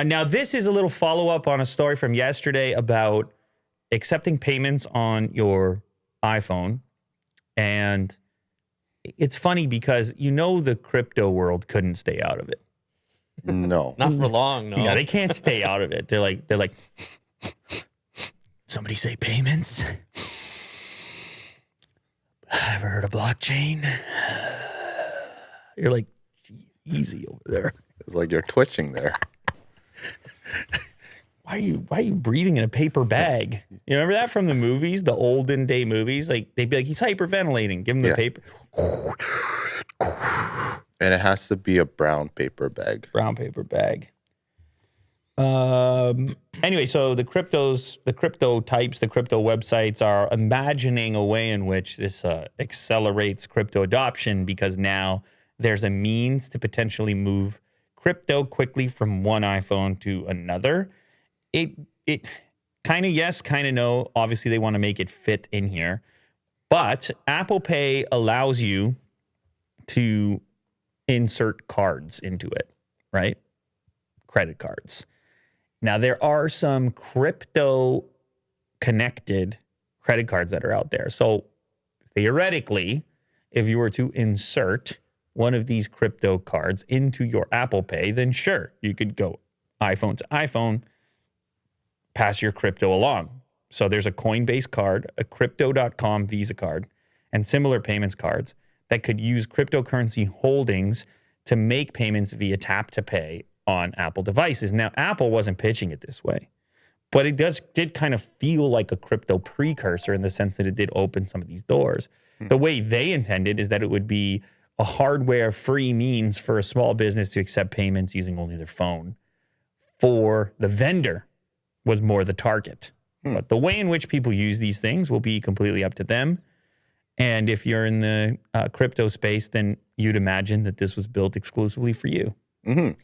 Now, this is a little follow-up on a story from yesterday about accepting payments on your iPhone. And it's funny because the crypto world couldn't stay out of it. No. Not for long, no. Yeah, they can't stay out of it. They're like, somebody say payments? Ever heard of blockchain? You're like, geez, easy over there. It's like you're twitching there. Why are you breathing in a paper bag? You remember that from the movies, the olden day movies? Like they'd be like, he's hyperventilating. Give him the paper. And it has to be a brown paper bag. Brown paper bag. Anyway, so the crypto types, the crypto websites are imagining a way in which this accelerates crypto adoption because now there's a means to potentially move crypto quickly from one iPhone to another. It kind of yes, kind of no. Obviously, they want to make it fit in here. But Apple Pay allows you to insert cards into it, right? Credit cards. Now, there are some crypto-connected credit cards that are out there. So, theoretically, if you were to insert one of these crypto cards into your Apple Pay, then sure, you could go iPhone to iPhone, pass your crypto along. So there's a Coinbase card, a Crypto.com Visa card, and similar payments cards that could use cryptocurrency holdings to make payments via tap to pay on Apple devices. Now, Apple wasn't pitching it this way, but it did kind of feel like a crypto precursor in the sense that it did open some of these doors. The way they intended is that it would be a hardware-free means for a small business to accept payments using only their phone. For the vendor was more the target. But the way in which people use these things will be completely up to them. And if you're in the crypto space, then you'd imagine that this was built exclusively for you. Mm-hmm.